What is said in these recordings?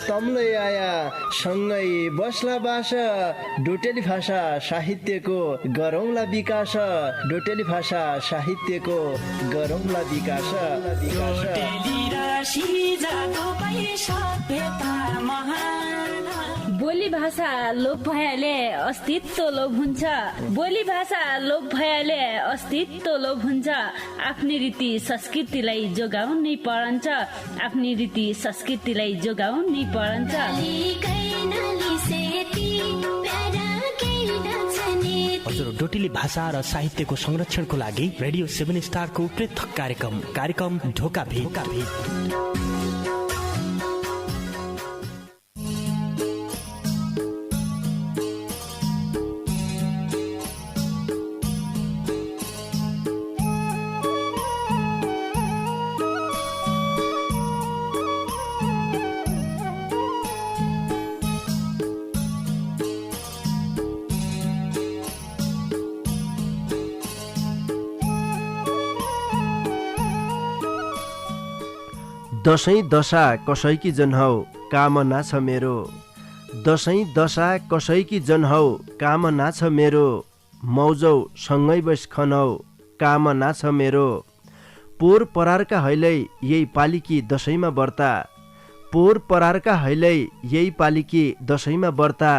तम्लै आया सँगै बस्ला बास डोटेली भाषा साहित्यको गरौँला विकास डोटेली भाषा साहित्यको गरौँला विकास बोली भाषा लोप भएले अस्तित्व लोप हुन्छ बोली भाषा लोप भएले अस्तित्व लोप हुन्छ आफ्नै रीति संस्कृतिलाई जोगाउनै पर्छ आफ्नै रीति संस्कृतिलाई जोगाउनै पर्छ हजुर डोटेली भाषा र साहित्यको संरक्षणको लागि रेडियो 7 स्टारको पृथक कार्यक्रम ढोका भेट दशैं दशा कसैकी जन हौ कामना छ मेरो दशैं दशा कसैकी जन हौ कामना छ मेरो मौजौ सँगै बस खनौ कामना छ मेरो पोहोर परारका हैलै यही पालिकी दशैंमा बर्ता पोहोर परारका हैलै यही पालिकी दशैंमा बर्ता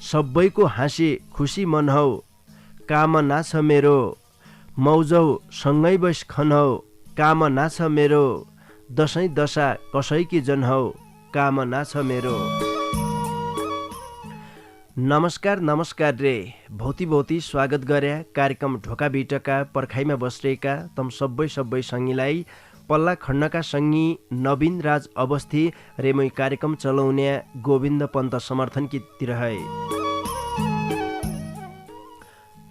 सबैको हाँसी खुसी मन हौ कामना छ मेरो मौजौ सँगै बस खनौ कामना छ मेरो दशैं दशा कसैकी जन हौ कामना छ मेरो। नमस्कार रे भौती स्वागत गरे कार्यक्रम ढोका बिटका पर्खाइमा बसिरहेका तम सबै सङ्गीलाई पल्ला खण्डका सङ्गी नवीन राज अवस्थी रेमै कार्यक्रम चलाउने गोविन्द पन्त समर्थनकी रहे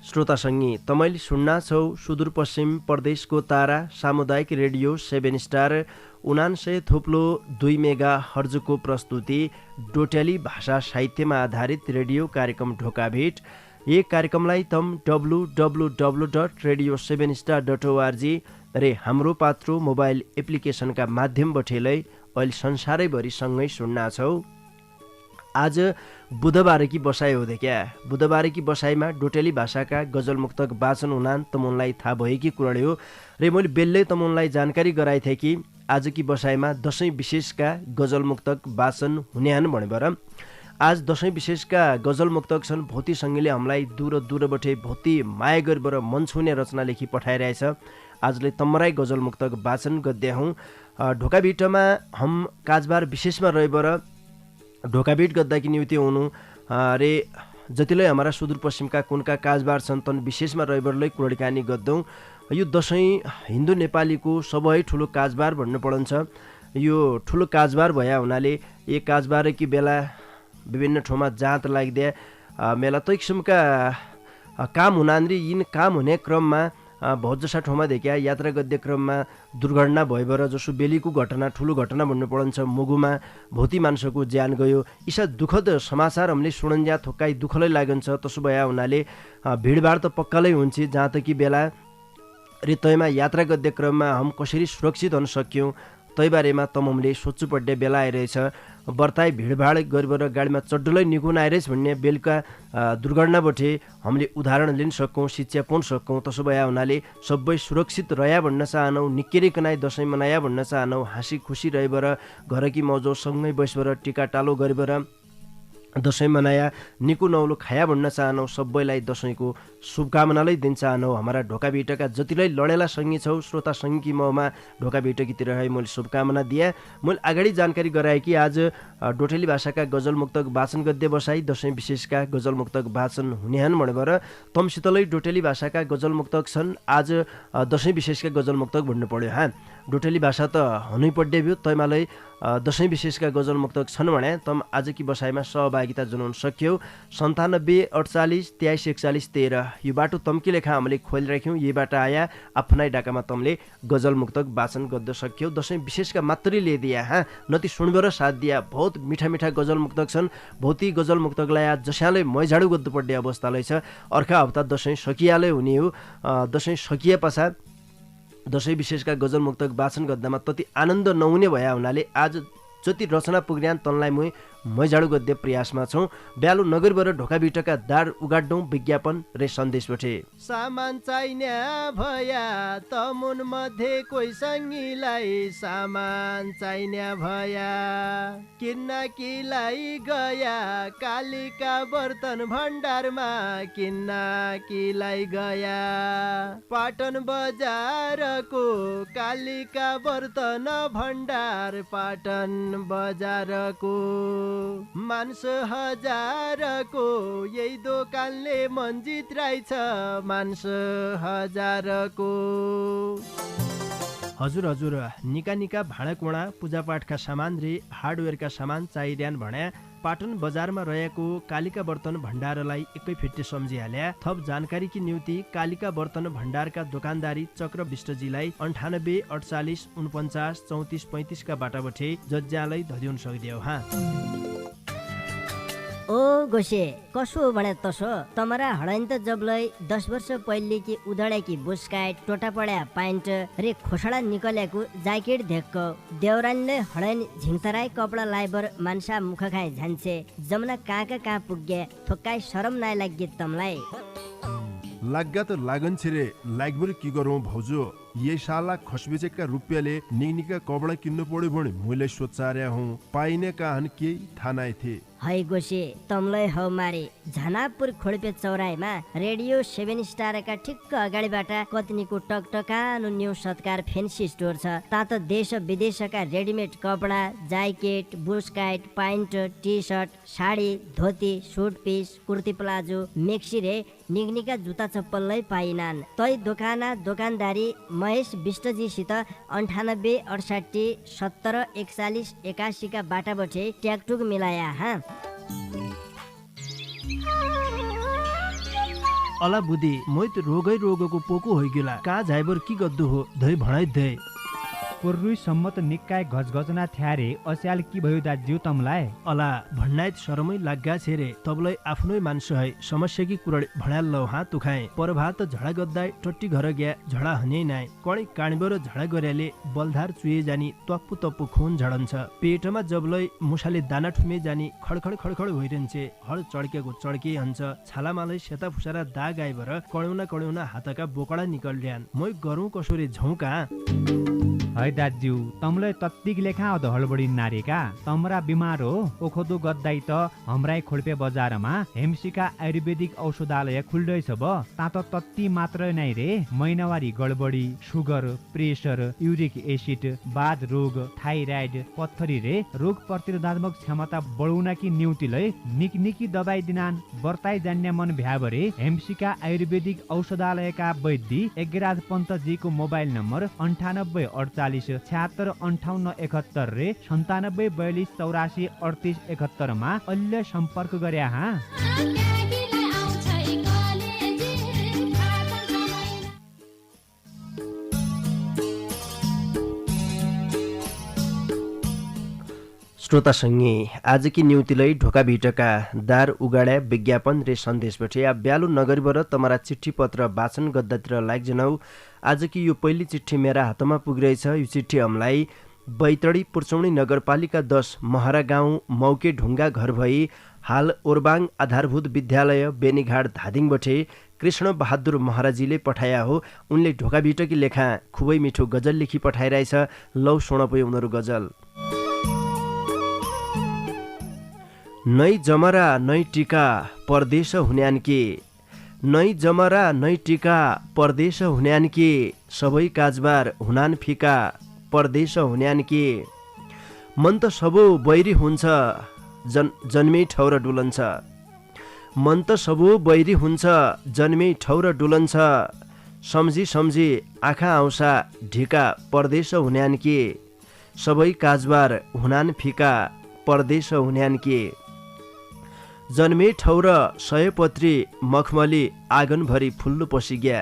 श्रोता सङ्गी तमैले सुन्ना छौ सुदूरपश्चिम प्रदेशको तारा सामुदायिक रेडियो 7 स्टार 99.2 मेगा हर्जको प्रस्तुति डोटेली भाषा साहित्यमा आधारित रेडियो कार्यक्रम ढोका भेट। यो कार्यक्रमलाई तम www.radio7star.org रे हाम्रो पात्रो मोबाइल एप्लिकेसनका माध्यमबाट अहिले संसारैभरि सँगै सुन्ना छौ। आज बुधबार की बसाइ हो क्या बुधबार की बसाइमा डोटेली भाषाका गजल मुक्तक वाचन हुनान तमुनलाई थाहा भएकी कुरा हो रे मैले बेल्लै तमुनलाई जानकारी गराएको थिएँ कि आज की बसाइमा दशैं विशेषका गजल मुक्तक वाचन हुनेहन् भनेर। आज दशैं विशेषका गजल मुक्तक छन् भौती सङ्गीले हामीलाई दूरबाट भौती माया गरेर मन छुने रचना लेखी पठाइरहेछ। आजले तमराई गजल मुक्तक वाचन गद्या हौँ। ढोका बिटमा हम काजबार विशेषमा रहेबर ढोकाबीट गद्दाकी नियुक्ति हुनु रे जतिलाई हमारा सुदूरपश्चिमका कुनका काजबार छन् तन विशेषमा रहेबरलाई कुराकानी गद्दौँ। यो दशैं हिन्दू नेपालीको सबै ठुलो काजबार भन्नु पर्छ। यो ठुलो काजबार भया हुनाले यो काजबारकी बेला विभिन्न ठाउँमा जाँत लाग्दै मेला तै किसिमका काम हुनान् रे यिन काम हुने क्रममा बहुत जसा ठाउँमा देखिया यात्रा गद्य क्रममा दुर्घटना भएबर जसो बेलीको घटना ठुलो घटना भन्नु पर्छ। मुगुमा भौती मान्छेको ज्यान गयो। यी दुःखद समाचार हामीले सुनन्जा थोक्काइ दुःखलै लागन्छ। तसो भया हुनाले भिडभाड त पक्कालै हुन्छ जहाँ त कि बेला रे तयमा यात्रा गद्य क्रममा हम कसरी सुरक्षित हुन सक्यौँ तै बारेमा तमले सोच्नु पर्ने बेला आइरहेछ। बर्ताइ भिडभाड गरेर गाडीमा चड्डलै निगुन आइरहेछ भन्ने बेलुका दुर्घटनाबाट हामीले उदाहरण लिन सकौँ शिक्षा पाउन सकौँ। तसो भए हुनाले सबै सुरक्षित रह्या भन्न चाहनौँ निक्केरिकनाइ दशैं मनाया भन्न चाहनौँ हाँसी खुसी रहेबर घरकी मौजौ सँगै बसेर टिका टालो गरेर दशैं मनाया निको नौलो खाया भन्न चाहनौँ। सबैलाई दशैंको शुभकामनालाई दिन चाहनौँ। हमारा ढोका बिटका जतिलाई लडेला सङ्गी छौ श्रोता सङ्गी ममा ढोका बिटकीतिर है मैले शुभकामना दिए। मैले अगाडि जानकारी गराएँ कि आज डोटेली भाषाका गजल मुक्तक वाचन गद्य बसाई दशैं विशेषका गजल मुक्तक वाचन हुनेहन् भनेर तमसितलै डोटेली भाषाका गजल मुक्तक छन्। आज दशैं विशेषका गजल मुक्तक भन्नु पर्यो। डोटेली भाषा त हुनै पर्ने भयो तैमालाई दशैं विशेषका गजल मुक्तक छन् भने तम आजकी बसाइमा सहभागिता जनाउन सक्यौ। 97 48 23 41 13 यो बाटो तम्की लेखा हामीले खोलिराख्यौँ। यही बाटो आया आफ्नै डाकामा तमले गजल मुक्तक वाचन गर्न सक्यौ। दशैं विशेषका मात्रै लिदिया नति सुनबर साथ दिया बहुत मिठा मिठा गजल मुक्तक छन्। भौती गजल मुक्तकलाई आज जस्याले मैझाडु गर्नुपर्ने अवस्थालाई छ। अर्का हप्ता दशैं सकियालै हुने हो। दशैं सकिए पश्चात दशैं विशेषका गजल मुक्तक वाचन गर्दामा तति आनन्द नहुने भया हुनाले आज चोति रचना पुग्यान तनलाई मैजाडु गद्य प्रयासमा छौँ। ब्यालु नगरबाट ढोका बिटका दार उगाड्डौँ विज्ञापन रे सन्देश बठे। सामान चाहिने भया तमुन मध्ये कोही सङ्गीलाई सामान चाहिने भया किन्न किलाई गया कालिका बर्तन भण्डारमा किन्न किलाई गया पाटन बजारको कालिका बर्तन भण्डार पाटन बजारको मान्छ हजारको यही दोकानले मन जित्राइछ मान्छ हजारको। हजुर निका निका भाँडाकुँडा पूजापाठका सामान रे हार्डवेयरका सामान चाहिरहन भन्या पाटन बजारमा रहेको कालिका बर्तन भण्डारलाई एकै फिट्टे सम्झिहाल्या। थप जानकारीकी निम्ति कालिका बर्तन भण्डारका दोकानदारी चक्र विष्टजीलाई 98 48 49 34 35 का बाटाबठे जज्जालाई धदिउन सक्दियो हा। ओ गोसे कसो बने तसो तमरा हडाइन त जबलै 10 वर्ष पहिले कि उदडेकी बुस्काइट टोटा पड्या प्यान्ट रे खोसडा निकलेको ज्याकेट धेक्क देउरानले हडाइन झिङतराई कपडा लाइबर मान्छा मुख खाए झान्छे जमुना कहाँ पुग्गे थोक्काइ शरम नाइ लाग्गे तमलाई लाग्गा त लागन छिरे लागबर की गरौँ भाउजू ये साला खसबेचेका रुपियाँले निका कपडा किन्नु पर्यो भने मैले सोचार्या हुँ पाइने काहन केही थाहा नाइ थिए। है गोसे तमलै हौ मारे झनापुर खोडपे चौराहीमा रेडियो 7 स्टारका ठिक्क अगाडिबाट कतनीको टकटकानो न्यू सत्कार फेन्सी स्टोर छ। तात देश विदेशका रेडिमेड कपडा ज्याकेट बुस्काइट pant T shirt sari dhoti suit piece kurti palazzo maxi रे निगनिका जुत्ता चप्पल पाइनान्। तै दोकानदारी महेश विष्टजीसित 98 68 70 41 81 का बाटाबठे ट्याकटुक मिलाया हा। अला बुद्धि मै त रोगको पोको होइगेला कहाँ झाइबर की गद्दु हो धै भणाइ धै पुर्रुई सम्मत निक्काय गजगजना थ्यारे अस्याल की भयो दाज्यू तमलाई अला भन्नाइत शरमै लाग्गा छेरे तबलाई आफ्नै मान्छे है समस्या की कुरा भणाल लौ हात तुखाए परभात झडा गद्दाई टट्टी घर गया झडा हने नाइ कणी काणबर झडा गर्याले बलधार चुए जानी तप्पु तप्पु खून झडन्छ पेटमा जबलै मुसाले दाना ठुमे जानी खडखड होइरहन्छे हळ चड्केको चड्के हन्छ छालामालै सेता फुसारा दाग आइबर कणौना हातका बोकडा निकल्ड्यान मै गरौँ कसोरे झौका है दाज्यू तमलाई तत्तिक लेखा अध हडबडी नारेका तमरा बिमार हो ओखदो गद्दाई त हमराई खोल्पे बजारमा हेमसिका आयुर्वेदिक औषधालय खुल्दैछ ब तात तत्ति मात्र नै रे महिनावारी गडबडी सुगर प्रेसर युरिक एसिड बाध रोग थाइराइड पत्थरी रे रोग प्रतिरोधात्मक क्षमता बढाउन कि न्युतिलै निकनिकी दबाई दिनान बर्ताई जान्ने मन भ्याबरे हेमसिका आयुर्वेदिक औषधालयका वैद्य एगराज पन्तजीको मोबाइल नम्बर 98 48 76 58 71 रे 97 42 84 38 71 मा अहिले सम्पर्क गरे हा। श्रोता संगे आज की न्यूतिलै ढोका भिटका दार उगाड्या विज्ञापन रे सन्देश बठे ब्यालु नगरीबाट तमरा चिठी पत्र वाचन गद्दातिर लाग जनाउ। आज की यो पहिली चिठी मेरा हातमा पुगिरहेछ। यो चिठी हमलाई बैतडी पुर्चौनी नगरपालिका 10 महरा गाउँ मौके ढुङ्गा घर भई हाल ओरबाङ आधारभूत विद्यालय बेनीघाट धादिङ बठे कृष्ण बहादुर महराजीले पठाया हो। उनले ढोका भिटकी लेखा खुबै मिठो गजल लेखी पठाइरहेछ। लौ सुनपयो उनीहरू गजल। नै जमरा नै टिका परदेश हुन्यान के नै जमरा नै टिका परदेश हुन्यान के सबै काजबार हुनान फिका परदेश हुन्यान के मन त सबो बैरी हुन्छ जन्मे ठौर डुलन्छ मन त सबो बैरी हुन्छ जन्मे ठौर डुलन्छ सम्झी आँखा आउँछ ढिका परदेश हुन्यान के सबै काजबार हुनान फिका परदेश हुन्यान के जन्मे ठौर सयपत्री मखमली आँगनभरि फुल्नु पसिग्या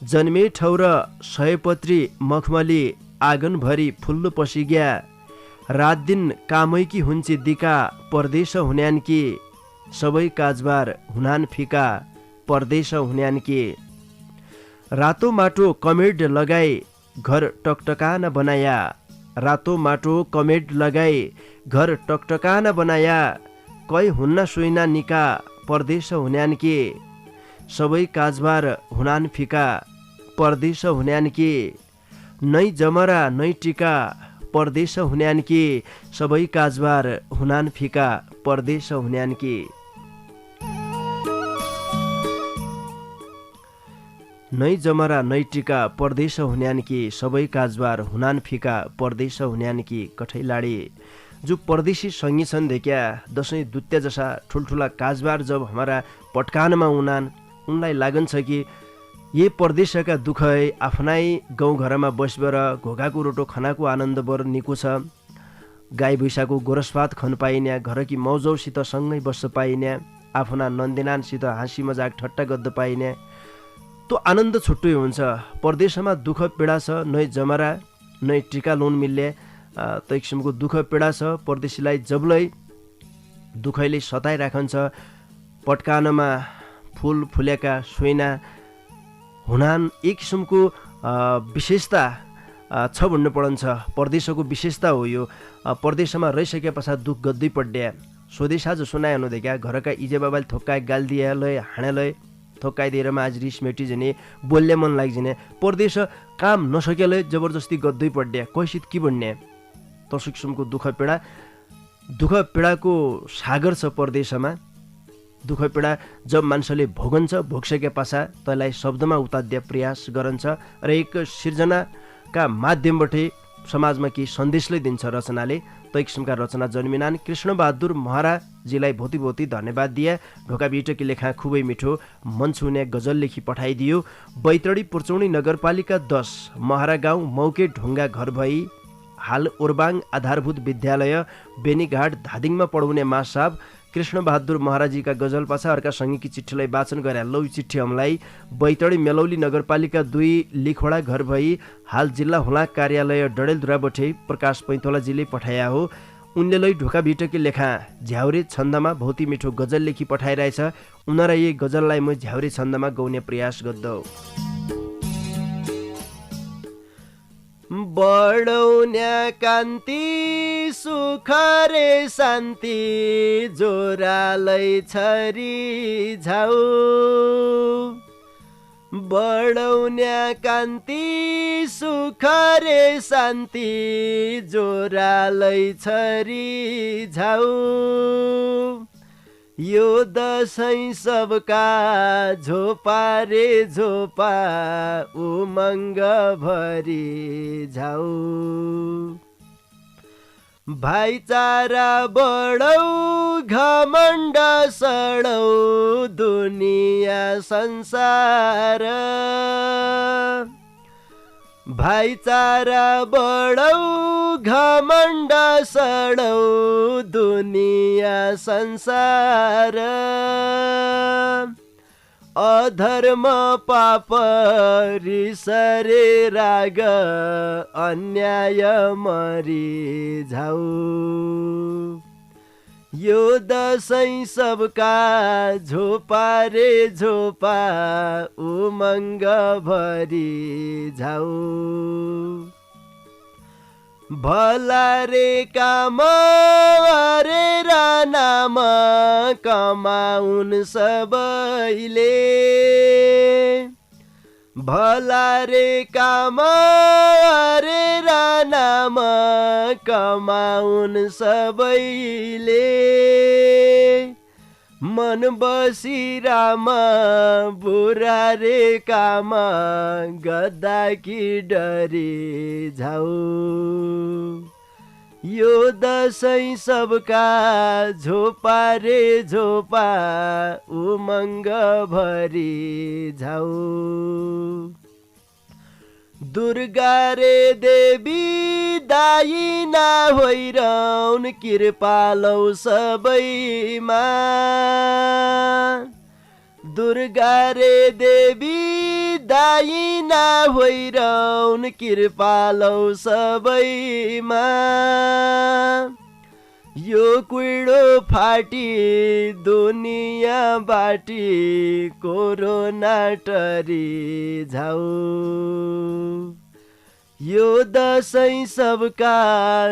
जन्मे ठौर सयपत्री मखमली आँगनभरि फुल्नु पसिग्या रात दिन कामैकी हुन्छे दिका परदेश हुन्यान के सबै काजबार हुनान फिका परदेश हुन्यान के रातो माटो कमेड लगाई घर टकटकान बनाया रातो माटो कमेड लगाए घर टकटकाना बनाया कै हुन्न सोइना निका परदेश हुन्यान के सबै काजबार हुनान फिका परदेश हुन्यान के नै जमरा नै टिका परदेश हुन्यान के सबै काजबार हुनान फिका परदेश हुन्यान के नै जमरा नै टिका परदेश हुन्यान के सबै काजबार हुनान फिका परदेश हुन्यान के कठैलाडे जो परदेशी सङ्गी छन् देखिया दसैँ दुत्या जसा ठुल्ठुला काजबार जब हमारा पटकानमा उनान उनलाई लागन्छ कि ये परदेशका दुःख है आफ्नै गाउँघरमा बसबर घोगाको रोटो खानाको आनन्द बर निको छ गाई भैँसाको गोरसभात खन पाइन्या घरकी मौजौसित सँगै बस्न पाइन्या आफ्ना नन्देनानसित हाँसी मजाक ठट्टा गद्द पाइन्या त्यो आनन्द छुट्टै हुन्छ। परदेशमा दुःख पीडा छ नै जमरा नै टिका लोन मिल्ने त्यो किसिमको दुःख पीडा छ। परदेशीलाई जबलै दुःखैले सताइराखन्छ पटकानमा फुल फुलेका सोइना हुनान एक किसिमको विशेषता छ भन्नु पर्छ। परदेशको विशेषता हो यो। परदेशमा रहिसके पश्चात दुःख गद्दै पड्या स्वदेश आज सुनाए हुँदैका घरका इजे बाबाले थोक्काए गाल दिए लय हाणेलय थोक्काइदिएरमा आज रिस मेटी झने बोल्ने मन लाग्ने परदेश काम नसकेले जबरजस्ती गद्दै पड्या कैसित कि भन्ने तसो किसिमको दुःख पीडाको सागर छ परदेशमा। दुःख पीडा जब मान्छेले भोगन्छ भोगिसके पश्चात तँलाई शब्दमा उतार्ने प्रयास गरन्छ र एक सिर्जनाका माध्यमबाट समाजमा केही सन्देशले दिन्छ रचनाले। तै किसिमका रचना जन्मिनान। कृष्णबहादुर महराजीलाई भोति भोति धन्यवाद दिए। ढोका बिटकी लेखा खुबै मिठो मन छुने गजल लेखी पठाइदियो। बैतडी पुर्चौनी नगरपालिका 10 महरा गाउँ मौके ढुङ्गा घर भई हाल ओरबाङ आधारभूत विद्यालय बेनीघाट धादिङमा पढाउने मा साहब कृष्णबहादुर महाराजीका गजल पाछा अर्का सङ्गीकी चिठीलाई वाचन गरे लौ चिठी हमलाई बैतडी मेलौली नगरपालिका 2 लिखोडा घर भई हाल जिल्ला हुलाक कार्यालय डडेलधुराबठे प्रकाश पैथोलाजीले पठाया हो। उनले लै ढोका भिटकी लेखा झ्याउरे छन्दमा भौती मिठो गजल लेखी पठाइरहेछ। उनीहरू यही गजललाई म झ्याउरे छन्दमा गाउने प्रयास गर्दौ। बढौन्या कान्ति सुख रे शान्ति जोरालै छरी झाउ बढौन्या कान्ति सुख रे शान्ति जोरालै छरी झाउ यो दसैँ सबका झोपा रे झोपा उमङ्ग भरी झाउ भाइचारा बढौ घमण्ड सडौ दुनिया संसार भाइचारा बढौ घमण्ड सडौ दुनिया संसार अधर्म पाप रिस रे राग अन्याय मरी झाउ यो दसैँ सबका झोपा रे झोपा उमङ्ग भरी झाउ भला रे काम रे नाम कमाउन् सबैले भला रे काम रे नाम कमाउन् सबैले मन बसी राम बुरा रे काम गद्दा कि डरी झाउ यो दसैँ सबका झोपा रे झोपा उमङ्ग भरी झाउ दुर्गा रे देवी दाइना होइरौन कृपालौ सबैमा दुर्गा रे देवी दाइना होइरौन कृपालौ सबैमा यो कुइडो फाटी दुनिया बाटी कोरोना टरी झाउ यो दसैँ सबका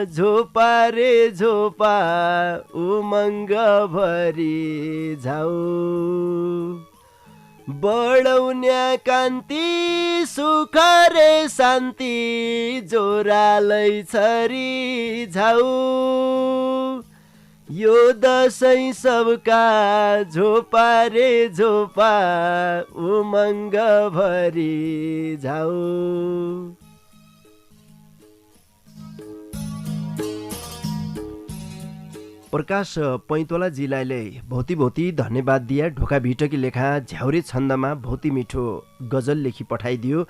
झोपा रे झोपा उमङ्ग भरि झाऊ बढाउन्या कान्ति सुख रे शान्ति जोरालै छरी झाऊ यो दसैँ सबका झोपा रे झोपा उमङ्ग भरि झाऊ। प्रकाश पैतोलाजीलाई भौती भौती धन्यवाद दिया। ढोका भिटकी लेखा झ्याउरे छन्दमा भौती मिठो गजल लेखी पठाइदियो।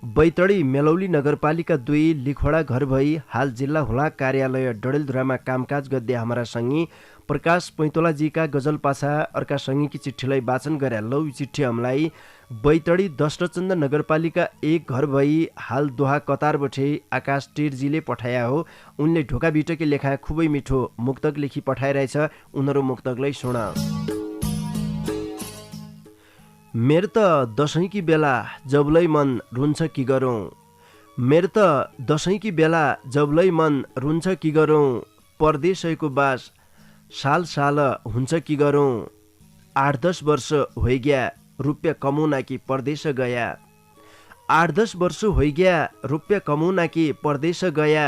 बैतडी मेलौली नगरपालिका 2 लिखोडा घर भई हाल जिल्ला हुलाक कार्यालय डडेलधुरामा कामकाज गर्दै हाम्रा सङ्गी प्रकाश पैतोलाजीका गजल पासा अर्का सङ्गीकी चिठीलाई वाचन गरे। लौ चिठी हमलाई बैतडी दशरचन्द नगरपालिका 1 घर भई हाल दोहा कतार बठे आकाश टेरजीले पठाया हो। उनले ढोका बिटकी लेखा खुबै मिठो मुक्तक लेखी पठाइरहेछ। उनीहरू मुक्तकलाई सुन। मेरो त दसैँकी बेला जबलै मन रुन्छ कि गरौँ मेरो त दसैँकी बेला जबलै मन रुन्छ कि गरौँ परदेशैको बास साल साल हुन्छ कि गरौँ 8-10 वर्ष होइग्या रुपियाँ कमाउना कि परदेश गया 8-10 वर्ष होइग्या रुपियाँ कमाउना कि परदेश गया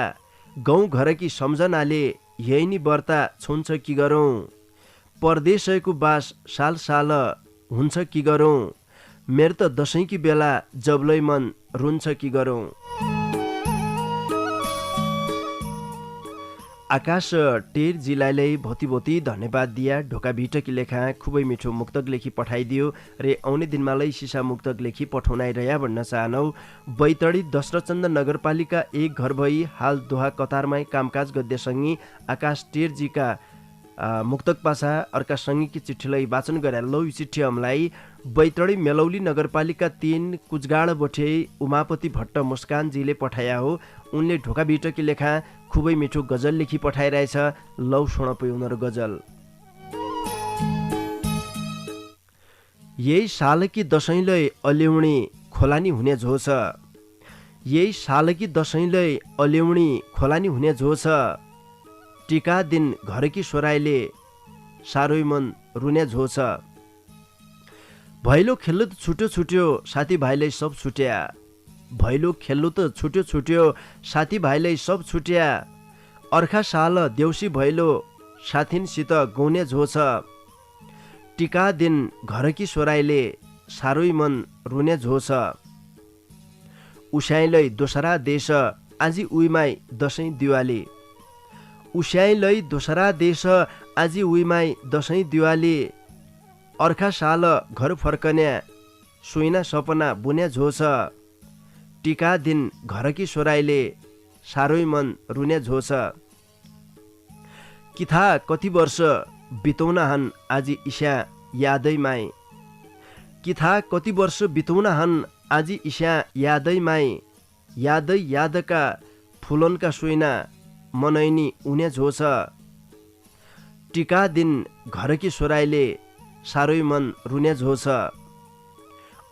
गाउँ घरकी सम्झनाले यही नि बर्ता छुन्छ कि गरौँ परदेशैको बास साल साल हुन्छ कि गरौँ मेरो त दसैँकी बेला जबलै मन रुन्छ कि गरौँ। आकाश टेरजीलाई भौती भौती धन्यवाद दिया। ढोका भिटकी लेखा खुबै मिठो मुक्तक लेखी पठाइदियो रे आउने दिनमा लै सिसा मुक्तक लेखी पठाउनाइरह्या भन्न चाहनौ। बैतडी दशरचन्द नगरपालिका 1 घर भई हाल दोहा कतारमै कामकाज गद्य सङ्गी आकाश टेरजीका मुक्तक पासा अर्का सङ्गीकी चिठीलाई वाचन गरे। लौ चिठी हमलाई बैतडी मेलौली नगरपालिका 3 कुचगाड बठे उमापति भट्ट मुस्कानजीले पठाया हो। उनले ढोका बिटकी लेखा खुबै मिठो गजल लेखी पठाइरहेछ। लौ सुन पो उनीहरू गजल। यही सालकी दसैँलै अल्याउनी खोलानी हुने झो छ यही सालकी दसैँलै अल्याउनी खोलानी हुने झो छ टिका दिन घरकी सोराइले साह्रै मन रुने झो छ भैलो खेल्नु त छुट्यो छुट्यो साथीभाइलाई सब छुट्या भैलो खेल्नु त छुट्यो छुट्यो साथीभाइलाई सब छुट्या अर्खा साल देउसी भैलो साथिनसित गाउने झो छ टिका दिन घरकी सोराइले साह्रै मन रुने झो छ उस्याइलै दोसरा देश आजी उइमाई दसैँ दिवाली उस्याइलै दोसरा देश आजी उइमाई दसैँ दिवाली अर्खा साल घर फर्कन्या सोइना सपना बुन्या झो छ टिका दिन घरकी सोराइले साह्रै मन रुने झो छ किथा कति वर्ष बितौन हन आजी इस्या यादै माई किथा कति वर्ष बितौन हन आजी इस्या यादै माई यादै यादका फुलनका सोइना मनैनी उने झो छ टिका दिन घरकी सोराइले साह्रै मन रुने झो छ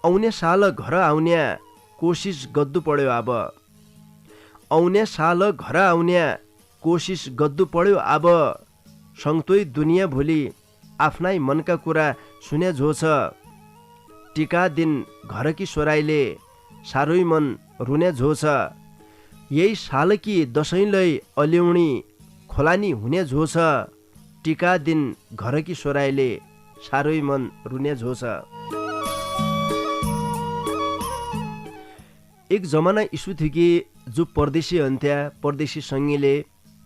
आउने साल घर आउन्या कोसिस गद्दु पढ्यो अब आउने साल घर आउन्या कोसिस गद्दु पढ्यो अब सङ्तोइ दुनियाँ भोलि आफ्नै मनका कुरा सुने झो छ टिका दिन घरकी सोराइले साह्रै मन रुने झो छ यही सालकी दसैँलै अल्याउनी खोलानी हुने झो छ टिका दिन घरकी सोराइले साह्रै मन रुने झो छ। एक जमाना इसु थियो कि जो परदेशी हुन्थ्या परदेशी सङ्गीले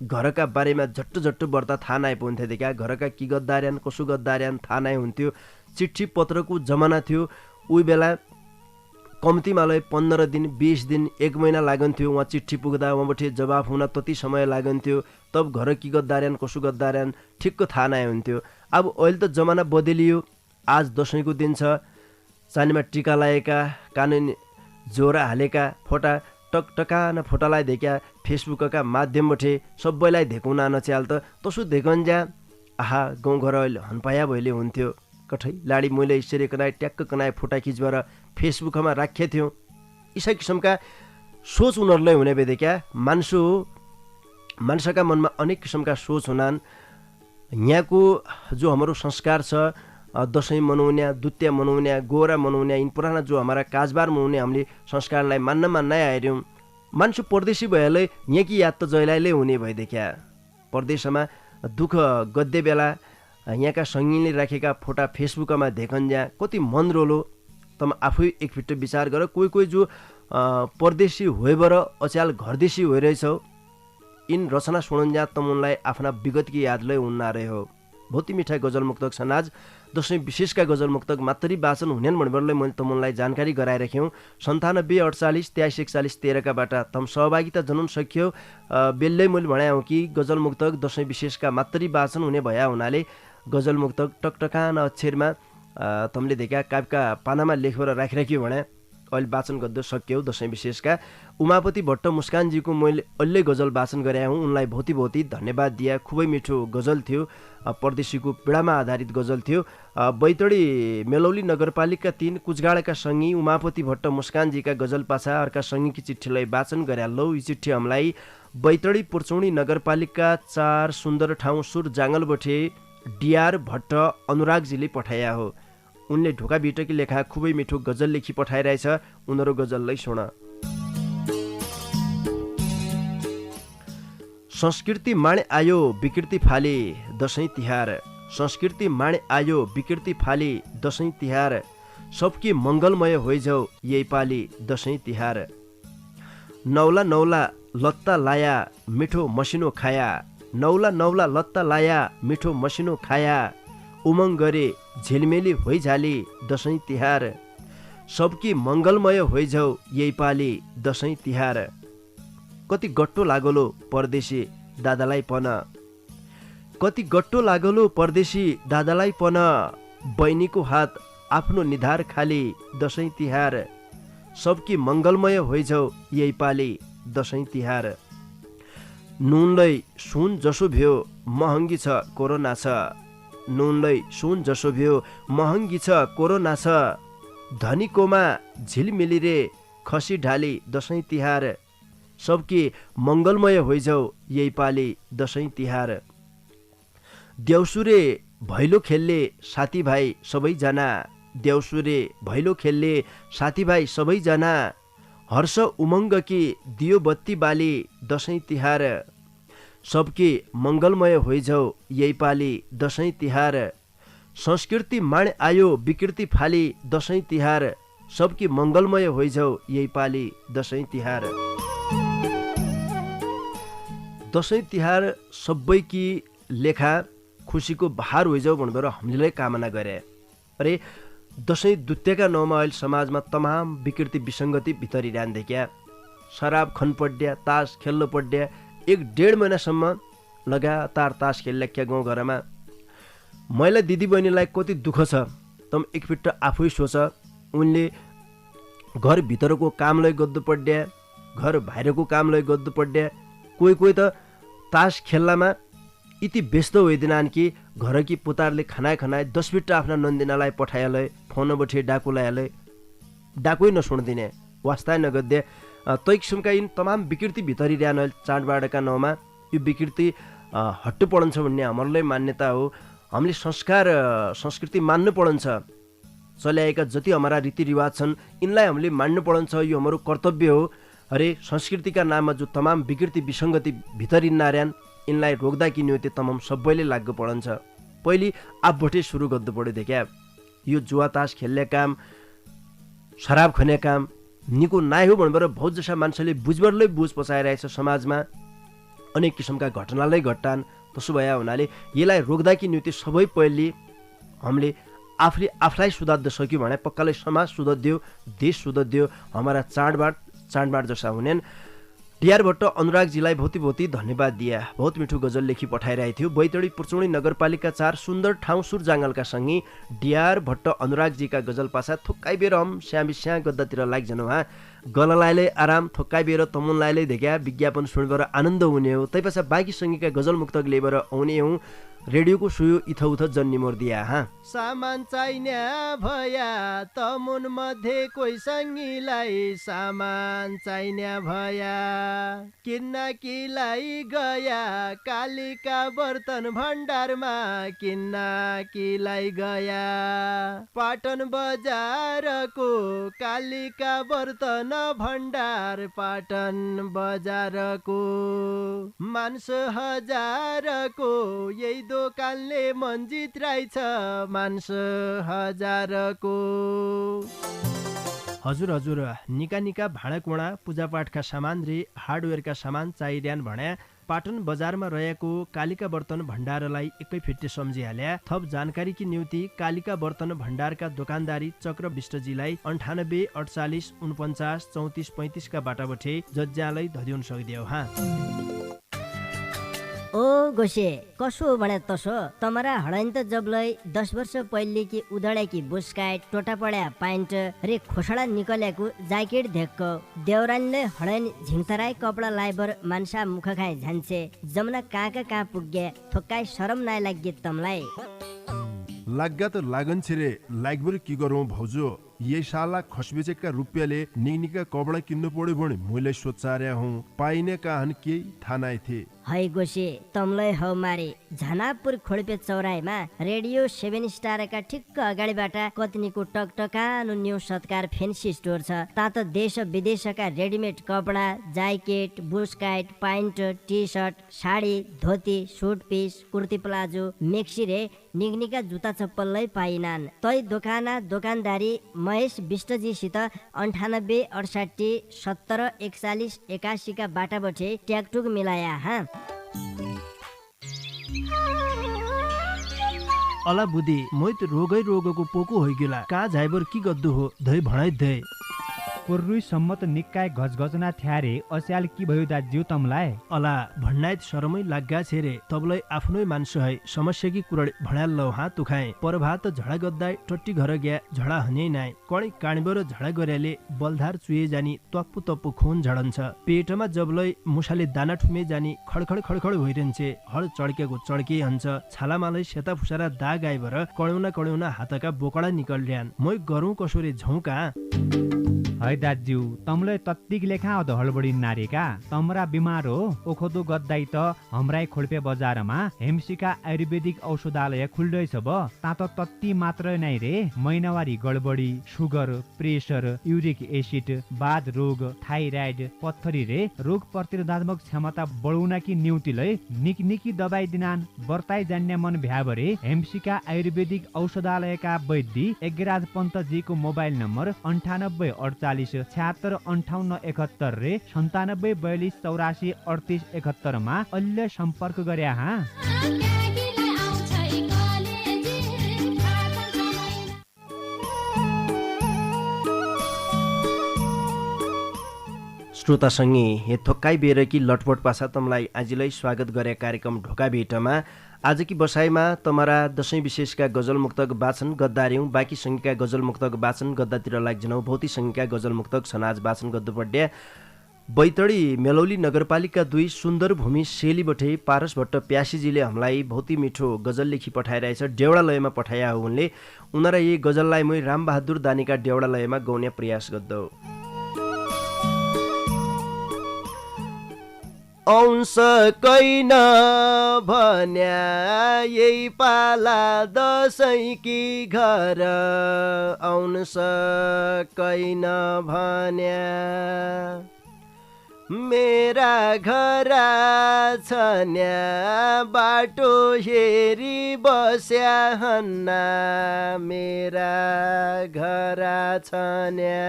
घरका बारेमा झट्ट झट्ट बढ्ता थाहा नै पाउँथ्यो देखा घरका कि गद्दार्यान कसो गद्दार्यान थाहा नै हुन्थ्यो चिठी पत्रको जमाना थियो उही बेला कम्तीमालाई 15 दिन 20 दिन 1 महिना लागन्थ्यो उहाँ चिठी पुग्दा उहाँबाट जवाफ हुन त्यति समय लागन्थ्यो तब घर कि गद्दार्यान कसो गद्दार्यान ठिक्क थाहा नै हुन्थ्यो। अब अहिले त जमाना बदलियो आज दसैँको दिन छ चानीमा टिका लागेका कानुन जोरा हालेका फोटा टकटकान फोटालाई देख्या फेसबुकका माध्यमबाट सबैलाई धेकुन नचाल त तसो धेकन्जा आहा गाउँघर अहिले हन्पाया भइले हुन्थ्यो कठै लाडी मैले यसरी कनाए ट्याक्क कनाए फोटा खिचेर फेसबुकमा राख्या थियौँ यी किसिमका सोच उनीहरूलाई हुने भए क्या मान्छेका मनमा अनेक किसिमका सोच हुनान्। यहाँको जो हाम्रो संस्कार छ, दसैँ मनाउने, दुत्या मनाउने, गोरा मनाउने, इन पुराना जो हमारा काजबार मनाउने हामीले संस्कारलाई मान्नै आएर्यौँ। मान्छे परदेशी भएलै यहाँ कि याद त जहिल्यै हुने भइदेखिया। परदेशमा दुःख गद्दे बेला यहाँका सङ्गीले राखेका फोटा फेसबुकमा देखन्ज्या कति मन रोलो। तम आफै एकपल्ट विचार गर, कोही जो परदेशी होइबर अचाल घरदेशी होइरहेछौ, इन रचना सुनन्ज्या तमुनलाई आफ्ना विगतकी यादलाई उन्नारे हो। बहुत मिठा गजल मुक्तक छन्। आज दसैँ विशेषका गजल मुक्तक मात्रै वाचन हुनेन् भन्नेलाई मैले तमुनलाई जानकारी गराइराख्यौँ। 97 48 83 41 13 बाट तम सहभागिता जनाउन सक्यो। बेललै मैले भने कि गजल मुक्तक दसैँ विशेषका मात्रै वाचन हुने भया हुनाले गजल मुक्तक टकटकान अक्षरमा तमले देखा काव्यका पानामा लेखेर राखिराख्यो भने अहिले वाचन गर्दै सक्यौ। दसैँ विशेषका उमापति भट्ट मुस्कानजीको मैले अहिले गजल वाचन गरे हुँ। उनलाई भौती धन्यवाद दिया। खुबै मिठो गजल थियो, परदेशीको पीडामा आधारित गजल थियो। बैतडी मेलौली नगरपालिका 3 कुचगाडाका सङ्गी उमापति भट्ट मुस्कानजीका गजल पाछा अर्का सङ्गीकी चिठीलाई वाचन गरे लौ। यी चिठी हामीलाई बैतडी पुर्चौनी नगरपालिका 4 सुन्दर ठाउँ सुर जाङ्गलबठे डिआर भट्ट अनुरागजीले पठाया हो। उनले ढोका बिटकी लेखा खुबै मिठो गजल लेखी पठाइरहेछ। उनीहरू गजललाई सुन। संस्कृति माणे आयो विकृति फाले दसैँ तिहार, संस्कृति माणे आयो विकृति फाले दसैँ तिहार, सबकी मङ्गलमय होइजाऊ यही पाली दसैँ तिहार। नौला नौला लत्ता लाया मिठो मसिनो खाया, नौला नौला लत्ता लाया मिठो मसिनो खाया, उमङ्ग गरे झिलमिली होइझाली दसैँ तिहार, सबकी मङ्गलमय होइजाऊ यही पाली दसैँ तिहार। कति गट्टो लागलो परदेशी दादालाई पन, कति गट्टो लागलो परदेशी दादालाई पन, बहिनीको हात आफ्नो निधार खाली दसैँ तिहार, सबकी मङ्गलमय होइजाऊ यही पाली दसैँ तिहार। नुनलाई सुन जसो भ्यो महँगी छ कोरोना छ, नुनलाई सुन जसो भ्यो महँगी छ कोरोना छ, धनीकोमा झिलमिली रे खसी ढाली दसैँ तिहार, सबकी मङ्गलमय होइजाऊ यही पाली दसैँ तिहार। देउसुरे भैलो खेल्ने साथीभाइ सबैजना, देउसुरे भैलो खेल्ने साथीभाइ सबैजना, हर्ष उमङ्ग कि दियो बत्ती बाली दसैँ तिहार, सबकी मङ्गलमय होइजाऊ यही पाली दसैँ तिहार। संस्कृति माण आयो विकृति फाली दसैँ तिहार, सबकी मङ्गलमय होइजाऊ यही पाली दसैँ तिहार। दसैँ तिहार सबैकी लेखा खुसीको बहार होइजाऊ भनेर हामीले कामना गरे। अरे दसैँ दुत्तेका नाउँमा अहिले समाजमा तमाम विकृति विसङ्गति भित्रिरहन देखिया। शराब खन पड्या, तास खेल्न पड्या, 1-1.5 महिनासम्म लगातार तास खेलिराख्या गाउँघरमा। महिला दिदीबहिनीलाई कति दुःख छ तम एकपल्ट आफै सोच। उनले घरभित्रको कामलाई गद्दु पड्या, घर बाहिरको कामलाई गद्दु पड्या। कोही त तास खेल्लामा यति व्यस्त होइदिनान् कि घरकी पुतारले खनाए 10 मिनट आफ्ना नन्दिनालाई पठाएलै फोन बठे डाकुलाएलै डाकुै नसुन्दिने वास्ता नगद्दे। तै किसिमका यिन तमाम विकृति भित्रिरहन चाडबाडका नाउँमा यो विकृति हट्टु पढन्छ भन्ने हामीहरूलाई मान्यता हो। हामीले संस्कार संस्कृति मान्नु पढन्छ। चल्याएका जति हाम्रा रीतिरिवाज छन् यिनलाई हामीले मान्नु पढन्छ, यो हाम्रो कर्तव्य हो। अरे संस्कृतिका नाममा जो तमाम विकृति विसङ्गति भित्रिनार्यान् यिनलाई रोक्दा कि न्यौते तमाम सबैले लाग्नु पढन्छ। पहिले आफबटै सुरु गर्नु पऱ्यो देखा। यो जुवा तास खेल्ने काम, शराब खन्ने काम निको नाइ हो भनेर बहुत जसा मान्छेले बुझबरलै बुझ पचाइरहेछ। समाजमा अनेक किसिमका घटनालाई घट्टान्। त्यसो भए हुनाले यसलाई रोक्दा कि न्यौते सबै पहिले हामीले आफूलाई सुधार्न सक्यो भने पक्काले समाज सुधर्दियो, देश सुधर्दियो, हमारा चाडबाड जसा हुनेन्। डिआर भट्ट अनुरागजीलाई भौती धन्यवाद दिया। बहुत मिठो गजल लेखी पठाइरहेको थियो। बैतडी पुर्चौनी नगरपालिका 4 सुन्दर ठाउँ सुर जाङ्गलका सँगै डिआर भट्ट अनुरागजीका गजल पासा थोक्काइ बेर हम स्याबिस्या गद्दातिर लाग्जनु हा। गललाइले आराम थोक्काइ बेर तमुनलाइले देखा विज्ञापन सुनेर आनन्द हुने हो। तैपछा बाँकी सँगीका गजल मुक्तक लिएर आउने हौँ। रेडियोको सुयो इथौथ जन्नी मोर दिया हाँ सामान चाहिने भया तमुन मध्ये कोही सङ्गीलाई सामान चाहिने भया किन्न किलाई गया कालिका बर्तन भण्डारमा किन्न किलाई गया पाटन बजारको कालिका बर्तन भण्डार पाटन बजारको मान्छ हजारको यही दोकानले मन्जित रहेछ मान्छ हजारको हजुर निका निका भाँडाकुँडा पूजापाठका सामान रे हार्डवेयरका सामान चाहिरहन् भने पाटन बजारमा रहेको कालिका बर्तन भण्डारलाई एकै फिट्टे सम्झिहाल्या थप जानकारीकी निम्ति कालिका बर्तन भण्डारका दोकानदारी चक्र विष्टजीलाई 98 48 49 34 35 का बाटाबठे जज्जालाई धदिउन सक्दियो हाँ ओ गोसे कसो भने तसो तमरा हडाइन त जबलै 10 वर्ष पहिले कि उदडेकी बुस्काइट टोटा पड्या पाइन्ट रे खोसडा निकलेको ज्याकेट धेक्क देउरानीले हडाइन झिङतराई कपडा लाइबर मान्छा मुख खाए झान्छे जमुना कहाँ पुग्गे थोक्काइ शरम नाइ लाग्गे तमलाई लाग्गा त लागन छिरे लागबर की गरौँ भौजो ये साला खसबेचेका रुपियाँले निका कपडा किन्नु पर्यो भने मैले सोचार्या हुँ पाइने काहन केही थाहा नाइ थिए है गोसे तमलै हौ मारे झनापुर खोडपे चौराहीमा रेडियो 7 स्टारका ठिक्क अगाडिबाट कतनीको टकटकानो न्यू सत्कार फेन्सी स्टोर छ तात देश विदेशका रेडिमेड कपडा ज्याकेट बुस्काइट pant T shirt sari dhoti suit piece kurti palazzo maxi रे निगनिका जुत्ता चप्पललाई पाइनान् तै दोकानदारी महेश विष्टजीसित 98 68 70 41 81 का बाटाबठे ट्याकटुक मिलाया हाँ अला बुद्धि मोइत रोगको पोको होइगेला कहाँ झाइबर की गद्दु हो धै भणाइ धै पुर्रुई सम्मत निकाय गजगजना थ्यारे अस्याल की भयो दाज्यू तमलाई अला भन्नाइत शरमै लाग्गा छेरे तबलै आफ्नै मान्छे है समस्या की कुरड भणाल लौ हात तुखाए परभात झडा गद्दाई टट्टी घर गया झडा हने नाइ कणी काणीबर झडा गर्याले बलधार चुए जानी तप्पु तप्पु खून झडन्छ पेटमा जबलै मुसाले दाना ठुमे जानी खडखड होइरहन्छे हड चड्केको चड्के हन्छ छालामालै सेता फुसारा दाग आइबर कड्युना हातका बोकडा निकल्ड्यान मै गरौँ कसोरे झौका है दाज्यू तमले तत्तिक लेखा अध हडबडी नारेका तमरा बिमार हो ओखदो गद्दाई त हमराई खोल्पे बजारमा हेमसिका आयुर्वेदिक औषधालय खुल्दैछ ब तात तत्ति मात्र नै रे महिनावारी गडबडी सुगर प्रेसर युरिक एसिड बाध रोग थाइराइड पत्थरी रे रोग प्रतिरोधात्मक क्षमता बढाउनकी निउतिलै निकनिकी दबाई दिनान बर्ताई जान्ने मन भ्याबरे हेमसिका आयुर्वेदिक औषधालयका वैद्य एगराज पन्तजीको मोबाइल नम्बर 98 48 76 58 71 रे 97 42 84 38 71 मा अहिले सम्पर्क गर्या हाँ श्रोतासँगै हे थोक्काइ बेरकी लटपट पासा तमलाई आजलाई स्वागत गरे कार्यक्रम ढोका भेटमा आजकी बसाइमा तमरा दशैं विशेषका गजल मुक्तक वाचन गद्दार्यौं बाँकी संख्याका गजल मुक्तक वाचन गद्दातिर लाग्जनौ भौती संख्याका गजल मुक्तक सनाज वाचन गद्दुपड्या बैतडी मेलौली नगरपालिका 2 सुन्दर भूमि सेलीबठे पारस भट्ट प्यासीजीले हामीलाई भौती मिठो गजल लेखी पठाइरहेछ देउडालयमा पठाया हो उनले उनरा यही गजललाई मै रामबहादुर दानीका देउडालयमा गाउने प्रयास गद्दौ औंस कैन भन्या यही पाला दशैं की घर औंस कैन भन्या मेरा घरा छन्या बाटो हेरी बस्या हन्ना मेरा घरा छन्या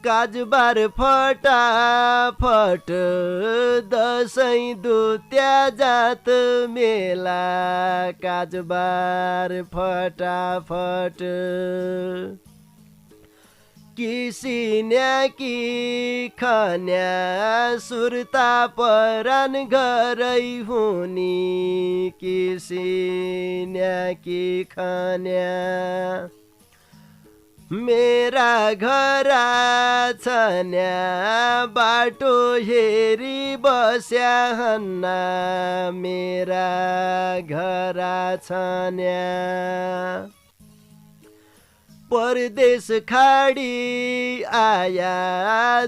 काजबार फटाफट दशैं दुत्या जात मेला काजबार फटाफट किसिन्या कि खन्या सुर्ता परान घरै हुनी किसिन्या कि खन्या मेरा घर छन्या बाटो हेरी बस्या हन्ना मेरा घर छन्या परदेश खाडी आया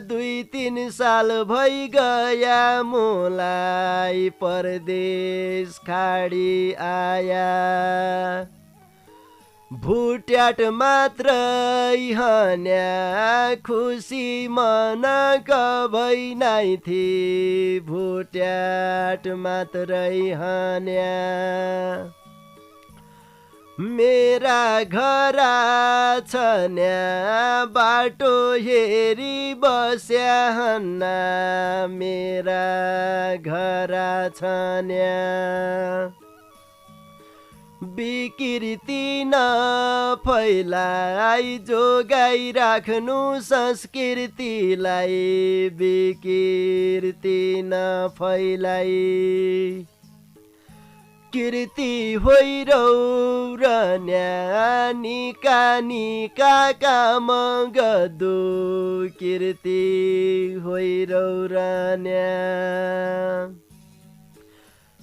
2-3 साल भइ गया मोलाई परदेश खाडी आया भुट्याट मात्रै हन्या खुसी मन कभै नाइ थी भुट्याट मात्रै हन्या मेरा घर छन्या बाटो हेरी बस्या हन्ना मेरा घर छन्या विकृति नफैलाई जोगाइ राख्नु संस्कृतिलाई विकृति नफैलाई कीर्ति होइरौ र निका निका काम गदो कीर्ति होइरौ र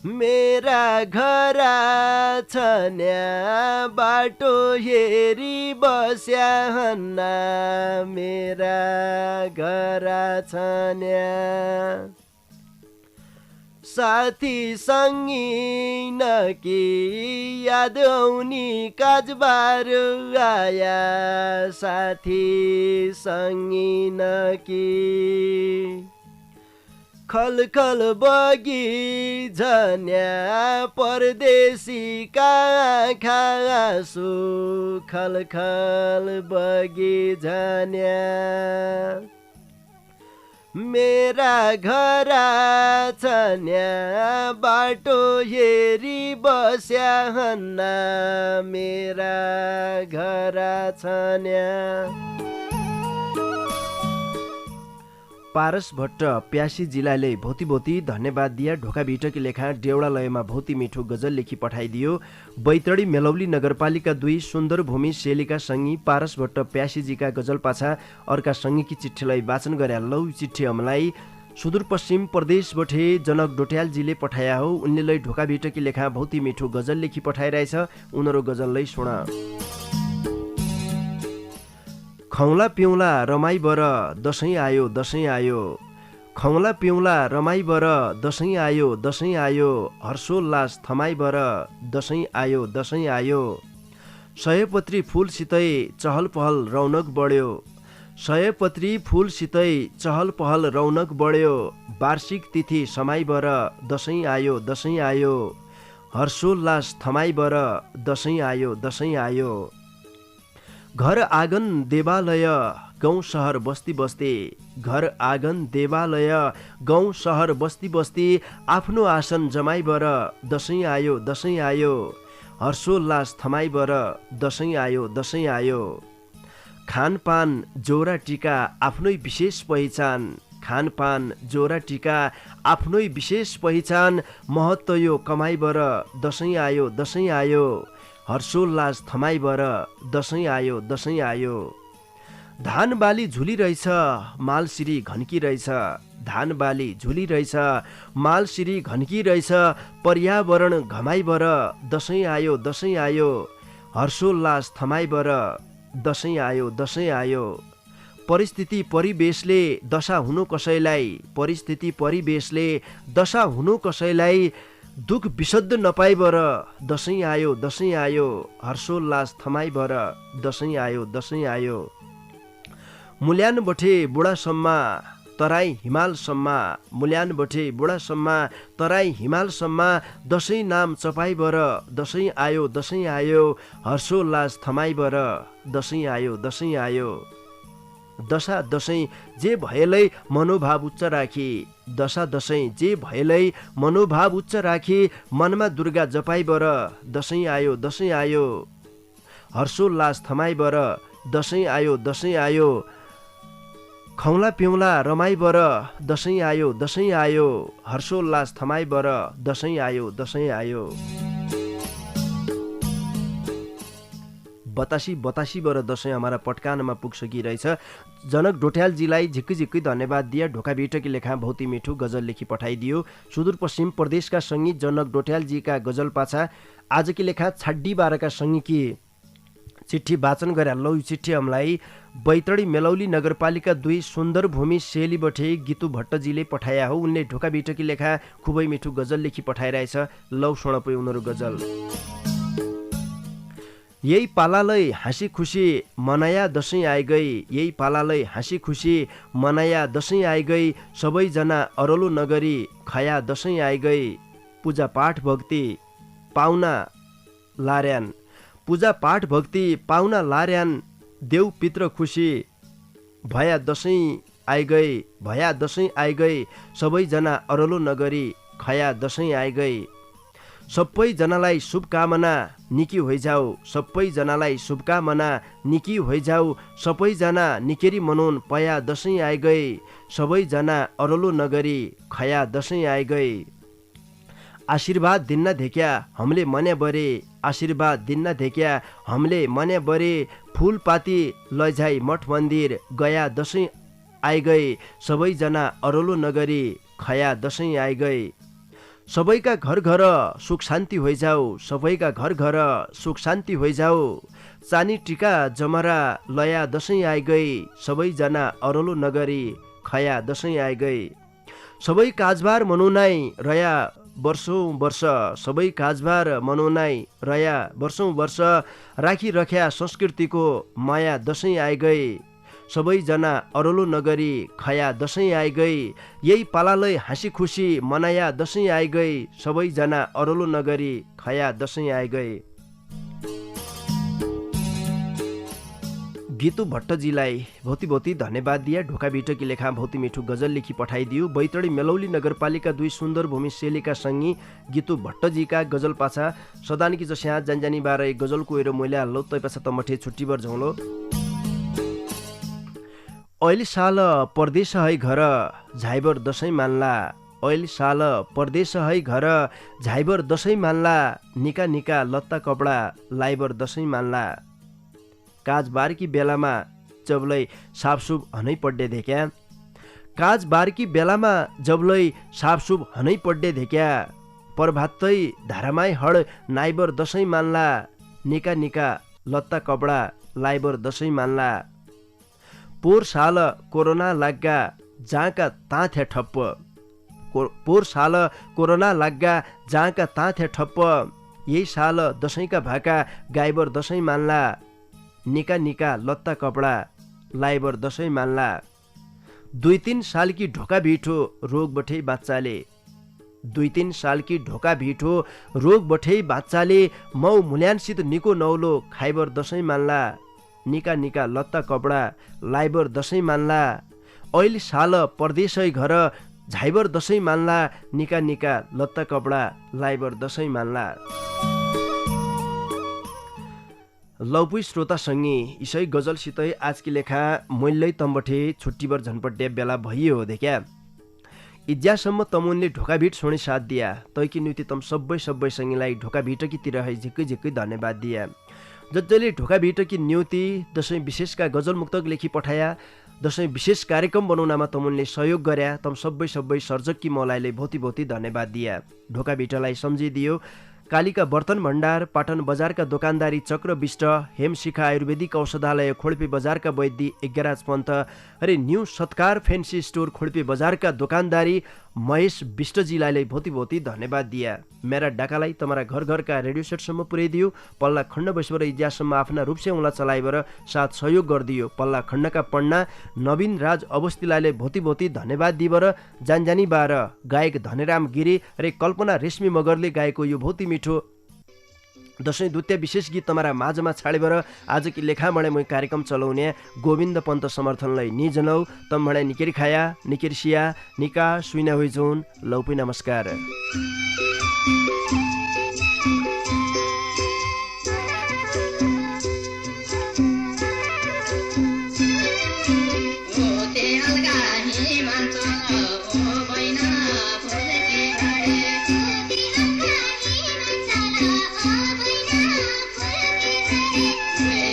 मेरा घर छन्या बाटो हेरी बस्या हन्ना मेरा घर छन्या साथी सङ्गी नकी याद आउनी काजबार आया साथी सङ्गी नकी खल खल बगी झन्या परदेशी का खासु खल खल बगी झन्या मेरा घर छन्या बाटो हेरी बस्या हन्ना मेरा घर छन्या पारस भट्ट प्यासी जिल्लाले भौती भौती धन्यवाद दिया ढोका भिटकी लेखा डेउडालयमा भौती मिठो गजल लेखी पठाइदियो बैतडी मेलौली नगरपालिका 2 सुन्दर भूमि शेलीका सङ्गी पारस भट्ट प्यासीजीका गजल पाछा अर्का सङ्गीकी चिठीलाई वाचन गरे लौ चिठी हमलाई सुदूरपश्चिम प्रदेश बठे जनक डोट्यालजीले पठाया हो उनले ढोका भिटकी लेखा भौती मिठो गजल लेखी पठाइरहेछ उनीहरू गजललाई सुन खौला पिउला रमाई बर दसैँ आयो दसैँ आयो खौला पिउला रमाई बर दसैँ आयो दसैँ आयो हर्षोल्लास थमाई बर दसैँ आयो दसैँ आयो सयपत्री फुलसितै चहल पहल रौनक बढ्यो सयपत्री फुलसितै चहल पहल रौनक बढ्यो वार्षिक तिथि समाई बर दसैँ आयो दसैँ आयो हर्षोल्लास थमाई बर दसैँ आयो दसैँ आयो घर आँगन देवालय गाउँ सहर बस्ती बस्ती घर आँगन देवालय गाउँ सहर बस्ती बस्ती आफ्नो आसन जमाई बर दसैँ आयो दसैँ आयो हर्षोल्लास थमाई बर दसैँ आयो दसैँ आयो खानपान जोरा टीका आफ्नै विशेष पहिचान खानपान जोरा टीका आफ्नै विशेष पहिचान महत्त्व यो कमाई बर दसैँ आयो दसैँ आयो हर्षोल्लास थमाई बर दसैँ आयो दसैँ आयो धान बाली झुलिरहेछ मालसिरी घन्किरहेछ धान बाली झुलिरहेछ मालसिरी घन्किरहेछ पर्यावरण घमाई बर दसैँ आयो दसैँ आयो हर्षोल्लास थमाई बर दसैँ आयो दसैँ आयो परिस्थिति परिवेशले दशा हुनु कसैलाई परिस्थिति परिवेशले दशा हुनु कसैलाई दुख विशुद्ध नपाई बर दसैँ आयो दसैँ आयो हर्षोल्लास थमाई बर दसैँ आयो दसैँ आयो मूल्यान बठे बुढासम्म तराई हिमालसम्म मूल्यान बठे बुढासम्म तराई हिमालसम्म दसैँ नाम चपाई बर दसैँ आयो दसैँ आयो हर्षोल्लास थमाई बर दसैँ आयो दसैँ आयो दशा दसैँ जे भएलै मनोभाव उच्च राखी दशा दसैँ जे भएलै मनोभाव उच्च राखी मनमा दुर्गा जपाई बर दसैँ आयो दसैँ आयो हर्षोल्लास थमाई बर दसैँ आयो दसैँ आयो खौला पिउला रमाई बर दसैँ आयो दसैँ आयो हर्षोल्लास थमाई बर दसैँ आयो दसैँ आयो बतासी बतासीबाट दसैँ हमारा पटकानमा पुग्सकिरहेछ। जनक डोट्यालजीलाई झिक्की झिक्की धन्यवाद दिया। ढोका भिटकी लेखा भौती मिठो गजल लेखी पठाइदियो। सुदूरपश्चिम प्रदेशका सङ्गीत जनक डोट्यालजीका गजल पाछा आजकी लेखा छाड्डी बाह्रका सङ्गीकी चिठी वाचन गरे। लौ चिठी हमलाई बैतडी मेलौली नगरपालिका 2 सुन्दर भूमि सेलीबठे गीतु भट्टजीले पठाया हो। उनले ढोका भिटकी लेखा खुबै मिठो गजल लेखी पठाइरहेछ। लौ सुनपै उनीहरू गजल। यही पालालै हाँसी खुसी मनाया दसैँ आइगई, यही पालालै हाँसी खुसी मनाया दसैँ आइगई, सबैजना अरलो नगरी खया दसैँ आइगई। पूजा पाठ भक्ति पाउना लार्यान, पूजा पाठ भक्ति पाउना लार्यान, देउ पित्र खुसी भया दसैँ आइगई, भया दसैँ आइगई, सबैजना अरलो नगरी खया दसैँ आइगई। सबैजनालाई शुभकामना निकी होइजाऊ, सबैजनालाई शुभकामना निकी होइजाऊ, सबैजना निकेरी मनाउन पया दसैँ आइगई, सबैजना अरलो नगरी खया दसैँ आइगई। आशीर्वाद दिन्न धेक्या हमले मने बरे, आशीर्वाद दिन्न धेक्या हमले मने बरे, फुलपाती लैजाई मठ मन्दिर गया दसैँ आइगई, सबैजना अरलो नगरी खया दसैँ आइगई। सबैका घर घर सुख शान्ति होइजाऊ, सबैका घर घर सुख शान्ति होइजाऊ, चानी टिका जमरा लया दसैँ आइगई, सबैजना अरलो नगरी खया दसैँ आइगई। सबै काजबार मनाउनाइ रया वर्षौँ वर्ष, सबै काजबार मनाउनाइ रया वर्षौँ वर्ष, राखिरख्या संस्कृतिको माया दसैँ आइगई, सबैजना अरलो नगरी खया दसैँ आइगई। यही पालालै हाँसी खुसी मनाया दसैँ आइगई, सबैजना अरलो नगरी खया दसैँ आइगई। गीतु भट्टजीलाई भौती भौती धन्यवाद दिया। ढोका भिटकी लेखा भौती मिठो गजल लेखी पठाइदियो। बैतडी मेलौली नगरपालिका 2 सुन्दर भूमि सेलीका सङ्गी गीतु भट्टजीका गजल पाछा सदानकी जस्या जानजानी बारे गजल कोएर मैले हाल्लो तै पाछा तमठे छुट्टीबर झौलो। अहिले साल परदेश है घर झाइबर दसैँ मान्ला, अहिले साल परदेश है घर झाइबर दसैँ मान्ला, निका निका लत्ता कपडा लाइबर दसैँ मान्ला। काजबारकी बेलामा जबलै साफसुब हनै पड्डे धेक्या, काजबारकी बेलामा जबलै साफसुब हनै पड्डे धेक्या, प्रभातै धारामाई हड नाइबर दसैँ मान्ला, निका निका लत्ता कपडा लाइबर दसैँ मान्ला। पोहोर साल कोरोना लाग्गा जहाँका ताँथ्या ठप्प, पोहोर साल कोरोना लाग्गा जहाँका ताँथ्या ठप्प, यही साल दसैँका भाका गाइबर दसैँ मान्ला, निका निका लत्ता कपडा लाइबर दसैँ मान्ला। 2-3 सालकी ढोका भिठो रोग बठै बाच्चाले, 2-3 सालकी ढोका भिठो रोग बठै बाच्चाले, मौ मूल्याङ्सित निको नौलो खाइबर दसैँ मान्ला, निका निका लत्ता कपडा लाइबर दसैँ मान्ला। अहिले साल परदेशै घर झाइबर दसैँ मान्ला, निका निका लत्ता कपडा लाइबर दसैँ मान्ला। लौपुई श्रोता सङ्गी इसै गजलसितै आजकी लेखा मैलै तम्बठे छुट्टीबर झन्पट्या बेला भइयो हो देख्या। इज्यासम्म तमुनले ढोका भिट सोणी साथ दिया, तैकी नीति तम सबै सङ्गीलाई ढोका भिटकीतिर है झिक्कै झिक्कै धन्यवाद दिया। जसले ढोका भिटकी न्युति दसैँ विशेषका गजल मुक्तक लेखी पठाया, दसैँ विशेष कार्यक्रम बनाउनमा तमुनले सहयोग गर्या, तम सबै सर्जकी मौलाईले भौती भौती धन्यवाद दिया। ढोका भिटलाई सम्झिदियो। कालिका बर्तन भण्डार पाटन बजारका दोकानदारी चक्र विष्ट, हेमशिखा आयुर्वेदिक औषधालय खोल्पे बजारका वैद्य यज्ञराज पन्त, अरे न्यू सत्कार फेन्सी स्टोर खोल्पे बजारका दोकानदारी महेश विष्टजीलाई भौती भौती धन्यवाद दिया। मेरा डाकालाई तमारा घर घरका रेडियो सेटसम्म पुर्याइदियो। पल्ला खण्ड बसेर इज्यासम्म आफ्ना रूपसे उनलाई चलाइबर साथ सहयोग गरिदियो। पल्ला खण्डका पन्ना नवीन राज अवस्थीलाई भौती भौती धन्यवाद दिबर जानजानी बार गायक धनेराम गिरी र कल्पना रेशमी मगरले गाएको यो भौती मिठो दसैँ द्वितीय विशेष गीत तमारा माझमा छाडेबर आजकी लेखामणे मै कार्यक्रम चलाउने गोविन्द पन्त समर्थनलाई निजनौ तमणे निकेरी खाया निकेरी सिया निका सुइना होइजोन लौपी नमस्कार। Yeah.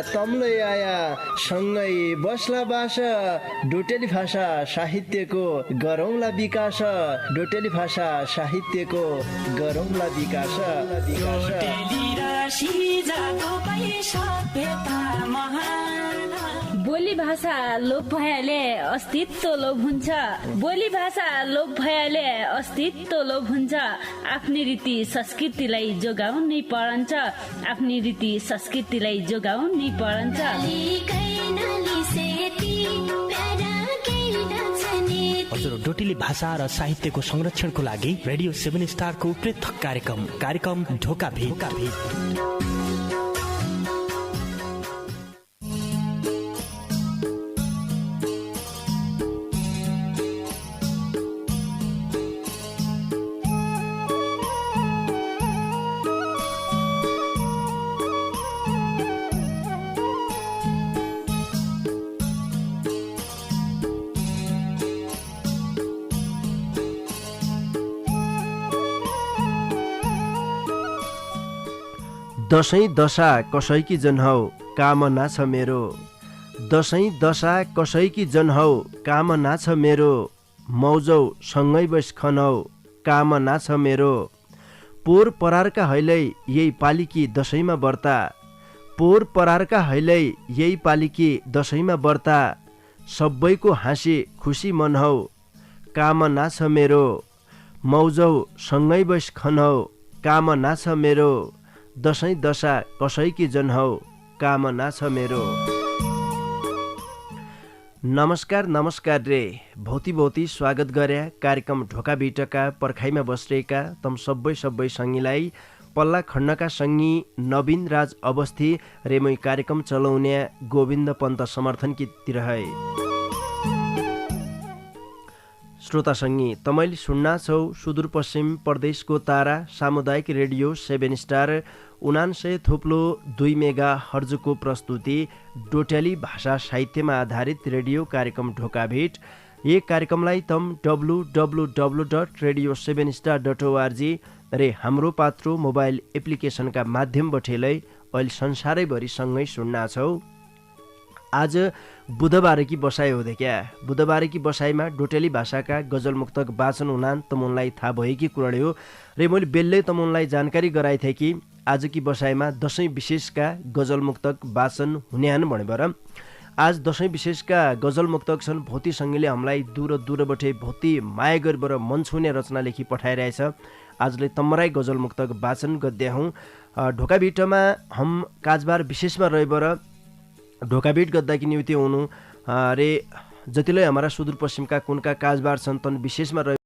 तम्लै आया सँगै बस्ला बास डोटेली भाषा साहित्यको गरौँला विकास डोटेली भाषा साहित्यको गरौँला विकास बोली भाषा लोप भएले अस्तित्व लोप हुन्छ बोली भाषा लोप भएले अस्तित्व लोप हुन्छ आफ्नै रीति संस्कृतिलाई जोगाउनै परन्छ आफ्नै रीति संस्कृतिलाई जोगाउनै परन्छ हजुर डोटेली भाषा र साहित्यको संरक्षणको लागि रेडियो 7 स्टारको पृथक कार्यक्रम ढोका भिड दशैं दशा कसैकी जन हौ कामना छ मेरो दशैं दशा कसैकी जन हौ कामना छ मेरो मौजौ सँगै बस खनौ कामना छ मेरो पोर परारका हैलै यही पालिकी दशैंमा बर्ता पोर परारका हैलै यही पालिकी दशैंमा बर्ता सबैको हाँसी खुसी मन हौ कामना छ मेरो मौजौ सँगै बस खनौ कामना छ मेरो दशैं दशा कसैकी जन हौ कामना छ मेरो। नमस्कार रे भौती स्वागत गरे कार्यक्रम ढोका भिटका पर्खाइमा बसिरहेका तम सबै सङ्गीलाई पल्ला खण्डका सङ्गी नवीन राज अवस्थी रेमै कार्यक्रम चलाउने गोविन्द पन्त समर्थन की तिरहै श्रोतासँगी तपाईले सुन्ना छौ सुदूरपश्चिम प्रदेशको तारा सामुदायिक रेडियो 7 स्टार 99.2 मेगा हर्जको प्रस्तुति डोट्याली भाषा साहित्यमा आधारित रेडियो कार्यक्रम ढोकाभेट। यस कार्यक्रमलाई तम www.radio7star.org रे हाम्रो पात्रो मोबाइल एप्लिकेसनका माध्यमबाट अहिले संसारैभरि सँगै सुन्ना छौ। आज बुधबारकी बसाइ हो क्या। बुधबारकी बसाइमा डोटेली भाषाका गजलमुक्तक वाचन हुनान् तमुनलाई थाहा भएकी कुरा हो र मैले बेल्लै तमुनलाई जानकारी गराएको थिएँ कि आजकी बसाइमा दशैं विशेषका गजलमुक्तक वाचन हुनेहान भनेर। आज दशैं विशेषका गजलमुक्तक छन्। भौती सङ्गीले हामीलाई दूरबाटै भौती माया गरेर मन छुने रचना लेखी पठाइरहेछ। आजले तम्मराई गजलमुक्तक वाचन गद्या हौँ। ढोकाभिटमा हम काजबार विशेषमा रहेबर ढोकाभेट गद्दाकी निम्ति हुनु रे जतिलाई हमारा सुदूरपश्चिमका कुनका काजबार छन् तन विशेषमा